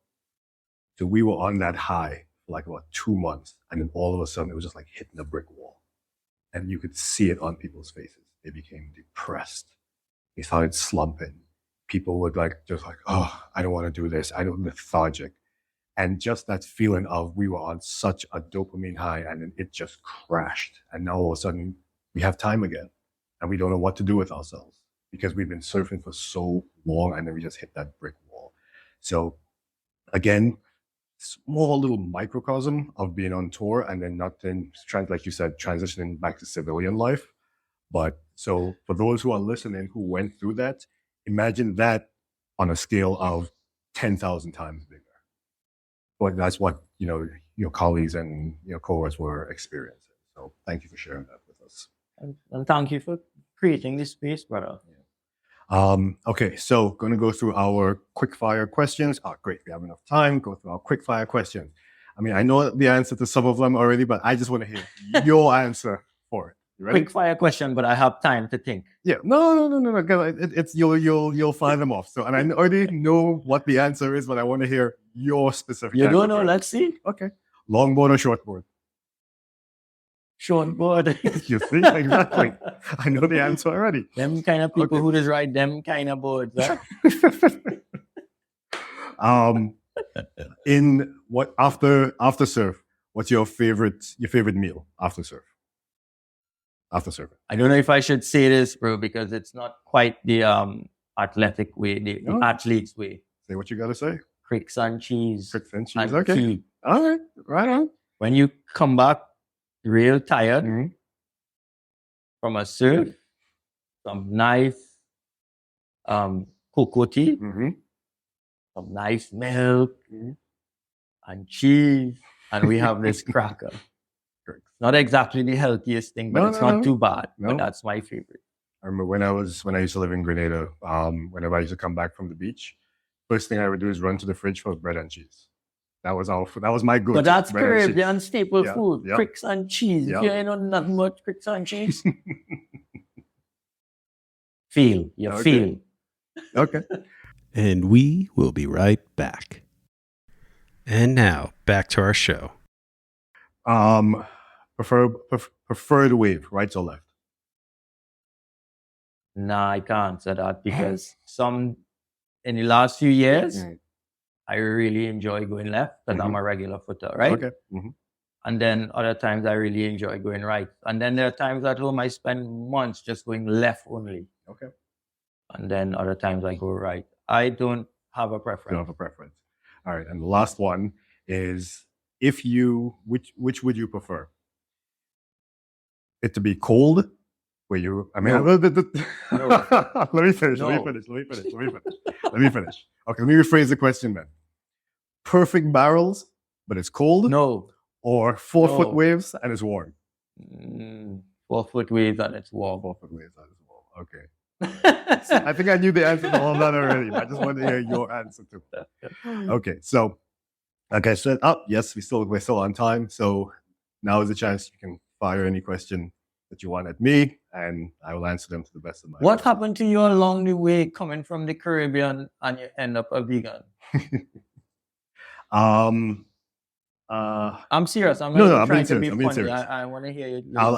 S3: So we were on that high for like about 2 months. And then all of a sudden, it was just like hitting a brick wall. And you could see it on people's faces. They became depressed. They started slumping. People would oh, I don't want to do this. I don't, lethargic. And just that feeling of we were on such a dopamine high and then it just crashed. And now all of a sudden we have time again. and we don't know what to do with ourselves because we've been surfing for so long and then we just hit that brick wall. So again, small little microcosm of being on tour and then like you said, transitioning back to civilian life. But so for those who are listening who went through that, imagine that on a scale of 10,000 times bigger. But that's what, your colleagues and your cohorts were experiencing. So thank you for sharing that with us.
S4: And thank you for creating this space, brother.
S3: Okay, so going to go through our quick fire questions. Oh, great, we have enough time. Go through our quick fire questions. I mean, I know the answer to some of them already, but I just want to hear your answer for it. You ready?
S4: Quick fire question, but I have time to think.
S3: Yeah, no. It's you'll find them off. So, and I already know what the answer is, but I want to hear your specific.
S4: You don't know? Let's see.
S3: Okay, longboard or shortboard?
S4: Shortboard.
S3: You see, exactly. I know the answer already.
S4: Them kind of people who just ride them kind of boards.
S3: Huh? In what after surf? What's your favorite meal after surf? After surfing,
S4: I don't know if I should say this, bro, because it's not quite the athletic way, the athlete's way.
S3: Say what you gotta say.
S4: Cricks and cheese.
S3: Cricks and cheese.
S4: And
S3: Okay.
S4: tea.
S3: All right. Right on.
S4: When you come back real tired
S3: Mhm.
S4: from a surf, some nice cocoa tea,
S3: Mm-hmm.
S4: some nice milk,
S3: Mhm.
S4: and cheese, and we have this cracker.
S3: Correct.
S4: Not exactly the healthiest thing, but
S3: No,
S4: it's
S3: no,
S4: not
S3: no.
S4: too bad.
S3: No.
S4: But that's my favorite.
S3: I remember when I used to live in Grenada. Whenever I used to come back from the beach, first thing I would do is run to the fridge for bread and cheese. That was my go-to.
S4: But that's
S3: bread and cheese.
S4: Caribbean staple
S3: Yeah,
S4: food.
S3: yeah.
S4: Cricks and cheese.
S3: Yeah.
S4: If you ain't know nothing but cricks and cheese, feel.
S3: Okay.
S4: Feel.
S3: Okay.
S1: And we will be right back. And now, back to our show.
S3: Preferred wave, right or left?
S4: Nah, I can't say that because in the last few years,
S3: Mm.
S4: I really enjoy going left because I'm a regular footer, right?
S3: Okay. Mm-hmm.
S4: And then other times I really enjoy going right. And then there are times at home I spend months just going left only.
S3: Okay.
S4: And then other times I go right. I don't have a
S3: You
S4: preference.
S3: don't have a preference. All right. And the last one is which would you prefer? It to be cold? Let me finish.
S4: No.
S3: Let me finish. Okay, let me rephrase the question then. Perfect barrels, but it's cold?
S4: No.
S3: Or 4-foot
S4: No.
S3: waves and it's warm?
S4: 4-foot waves and it's warm.
S3: 4-foot waves and it's warm. Okay. I think I knew the answer to all that already. I just wanted to hear your answer too. Okay, so like I said, yes, we're still on time. So now is the chance you can fire any question that you want at me, and I will answer them to the best of my
S4: What
S3: ability.
S4: happened to you along the way coming from the Caribbean and you end up a vegan? I'm serious. I'm
S3: I'm
S4: trying
S3: being
S4: to be
S3: serious. I'm being
S4: funny.
S3: serious.
S4: I want to hear you.
S3: I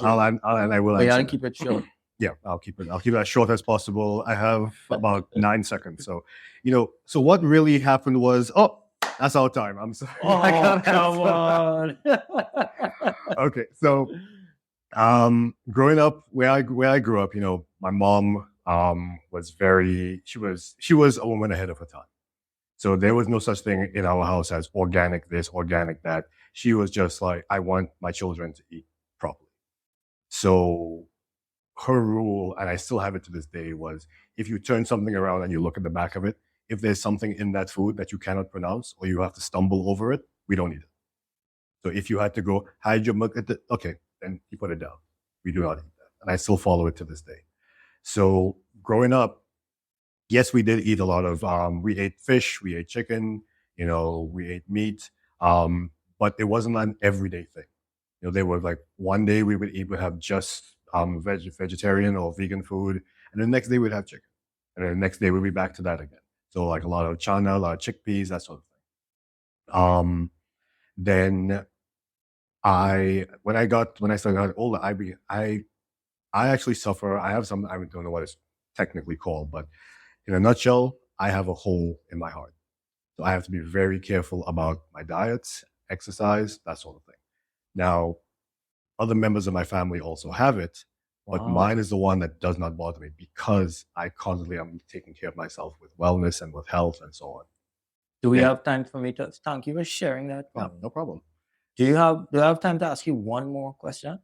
S3: will
S4: But you
S3: answer.
S4: gotta keep it short.
S3: Yeah, I'll keep it as short as possible. I have about 9 seconds. So, so what really happened was, that's our time. I'm sorry. I
S4: Oh,
S3: can't
S4: come
S3: answer.
S4: on.
S3: Okay, so growing up where I grew up, my mom was she was a woman ahead of her time. So there was no such thing in our house as organic this, organic that. She was just like, I want my children to eat properly. So her rule, and I still have it to this day, was if you turn something around and you look at the back of it, if there's something in that food that you cannot pronounce or you have to stumble over it, we don't eat it. So if you had to go, hide your milk, okay, then you put it down. We do not eat that. And I still follow it to this day. So growing up, yes, we did eat a lot of, we ate fish, we ate chicken, we ate meat, but it wasn't an everyday thing. They were like, one day we would have just vegetarian or vegan food, and the next day we'd have chicken. And then the next day we'd be back to that again. So like a lot of chana, a lot of chickpeas, that sort of thing. Then when I started older, I actually suffer. I have some, I don't know what it's technically called, but in a nutshell, I have a hole in my heart. So I have to be very careful about my diets, exercise, that sort of thing. Now, other members of my family also have it, But
S4: Wow.
S3: mine is the one that does not bother me because I constantly am taking care of myself with wellness and with health and so on.
S4: Do we
S3: Yeah.
S4: have time for me to thank you for sharing that?
S3: Yeah,
S4: Kwame?
S3: no problem.
S4: Do I have time to ask you one more question?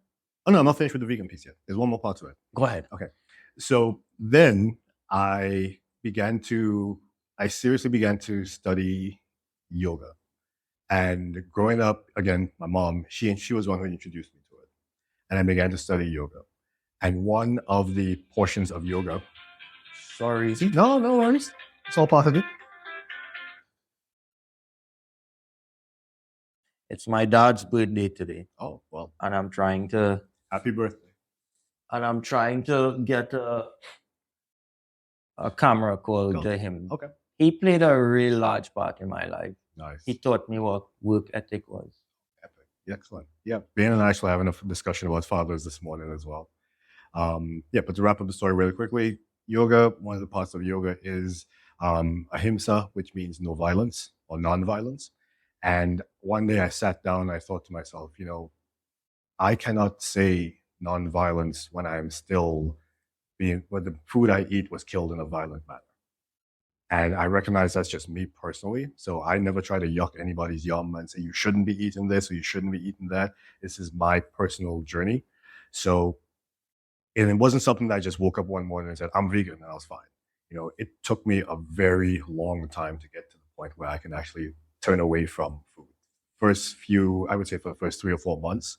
S3: Oh no, I'm not finished with the vegan piece yet. There's one more part to it.
S4: Go ahead.
S3: Okay. So then I seriously began to study yoga. And growing up, again, my mom, she was the one who introduced me to it. And I began to study yoga. And one of the portions of yoga, sorry, no worries. It's all part of it.
S4: It's my dad's birthday today,
S3: Oh, well,
S4: and I'm trying to
S3: happy birthday.
S4: get a camera call
S3: Cool.
S4: to him.
S3: Okay.
S4: He played a real large part in my life.
S3: Nice.
S4: He taught me what work ethic was.
S3: Epic. Excellent. Yeah. Ben and I actually having a discussion about fathers this morning as well. But to wrap up the story really quickly, yoga, one of the parts of yoga is ahimsa, which means no violence or non-violence. And one day I sat down and I thought to myself, I cannot say non-violence when I'm still when the food I eat was killed in a violent manner. And I recognize that's just me personally. So I never try to yuck anybody's yum and say, you shouldn't be eating this or you shouldn't be eating that. This is my personal journey. So, and it wasn't something that I just woke up one morning and said, I'm vegan and I was fine. It took me a very long time to get to the point where I can actually turn away from food. I would say for the first 3 or 4 months,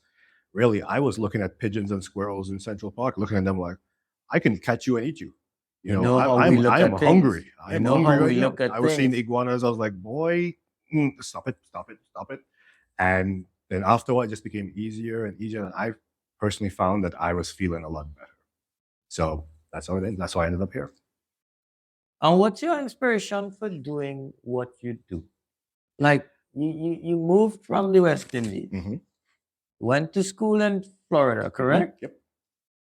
S3: really, I was looking at pigeons and squirrels in Central Park, looking at them like, I can catch you and eat you. I'm hungry. I'm hungry right now. I was seeing iguanas. I was like, boy, stop it. And then afterward, it just became easier and easier. And I personally found that I was feeling a lot better. So that's how it is. That's why I ended up here.
S4: And what's your inspiration for doing what you do? Like you moved from the West Indies, went to school in Florida, correct?
S3: Yep.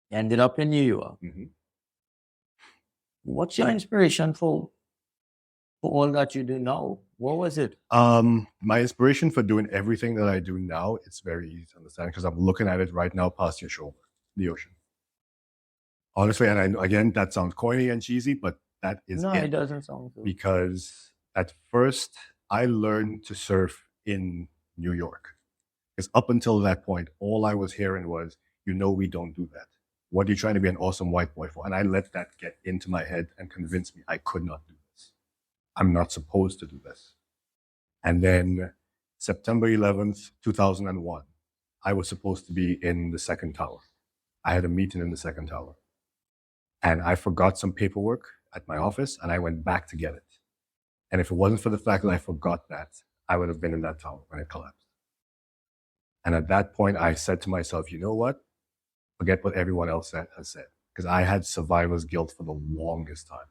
S4: Ended up in New York. What's your inspiration for all that you do now? What was it?
S3: My inspiration for doing everything that I do now, it's very easy to understand because I'm looking at it right now past your shoulder, the ocean. Honestly, and I know, again, that sounds corny and cheesy, but that is
S4: it doesn't sound so.
S3: Because at first, I learned to surf in New York. Because up until that point, all I was hearing was, we don't do that. What are you trying to be an awesome white boy for? And I let that get into my head and convince me I could not do this. I'm not supposed to do this. And then September 11th, 2001, I was supposed to be in the second tower. I had a meeting in the second tower. And I forgot some paperwork at my office and I went back to get it. And if it wasn't for the fact that I forgot that, I would have been in that tower when it collapsed. And at that point, I said to myself, you know what? Forget what everyone else has said. Because I had survivor's guilt for the longest time.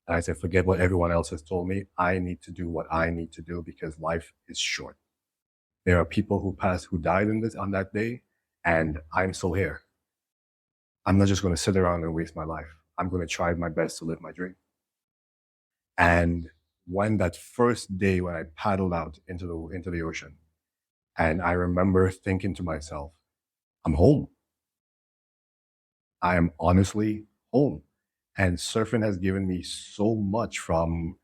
S3: And I said, forget what everyone else has told me. I need to do what I need to do because life is short. There are people who died on that day, and I'm still here. I'm not just going to sit around and waste my life. I'm going to try my best to live my dream. And when that first day when I paddled out into the ocean, and I remember thinking to myself, I'm home. I am honestly home. And surfing has given me so much from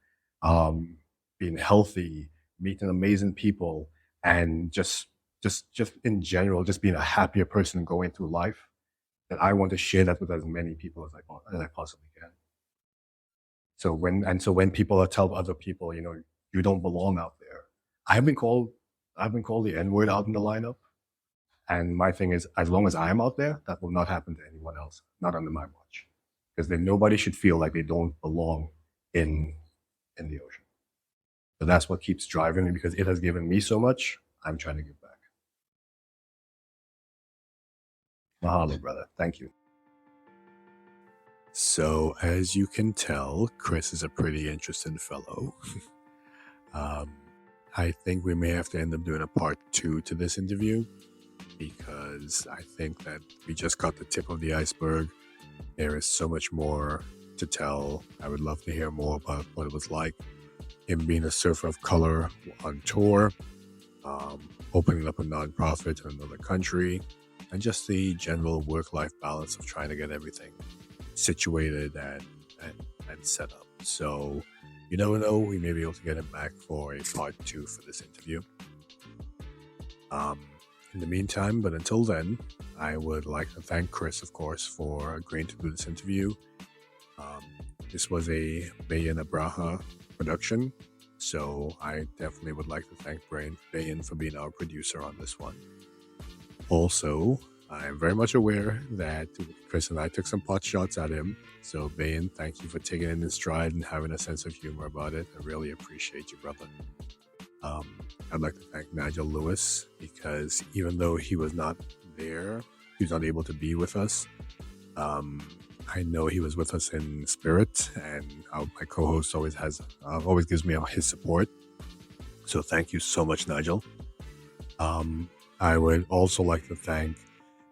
S3: being healthy, meeting amazing people, and just in general, just being a happier person going through life, that I want to share that with as many people as I possibly can. So when people tell other people, you don't belong out there. I've been called the N-word out in the lineup. And my thing is, as long as I'm out there, that will not happen to anyone else, not under my watch. Because then nobody should feel like they don't belong in the ocean. So that's what keeps driving me, because it has given me so much. I'm trying to give back. Mahalo, brother. Thank you. So, as you can tell, Chris is a pretty interesting fellow. I think we may have to end up doing a part 2 to this interview, because I think that we just got the tip of the iceberg. There is so much more to tell. I would love to hear more about what it was like him being a surfer of color on tour, opening up a nonprofit in another country,
S2: and just the general work-life balance of trying to get everything situated and set up. So you never know, we may be able to get him back for a part 2 for this interview. In the meantime, but until then, I would like to thank Chris, of course, for agreeing to do this interview. This was a Bayan Abraha production, so I definitely would like to thank Bayan for being our producer on this one. Also, I'm very much aware that Chris and I took some pot shots at him, so Bayan, thank you for taking it in stride and having a sense of humor about it. I really appreciate you, brother. I'd like to thank Nigel Lewis, because even though he was not there, he was not able to be with us, I know he was with us in spirit, and my co-host always gives me his support. So thank you so much, Nigel. I would also like to thank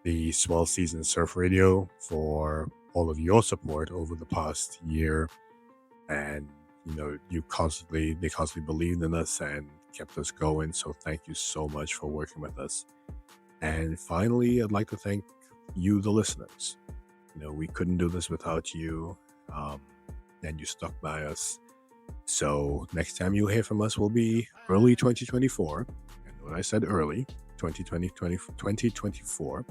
S2: the Swell Season Surf Radio for all of your support over the past year, and they constantly believed in us and kept us going. So thank you so much for working with us. And finally, I'd like to thank you, the listeners. We couldn't do this without you, and you stuck by us. So next time you hear from us will be early 2024. And when I said early, 2024.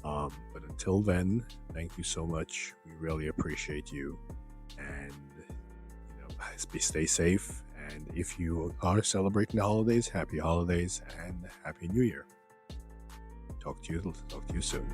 S2: But until then, thank you so much. We really appreciate you. And stay safe. And if you are celebrating the holidays, happy holidays and happy New Year. Talk to you soon.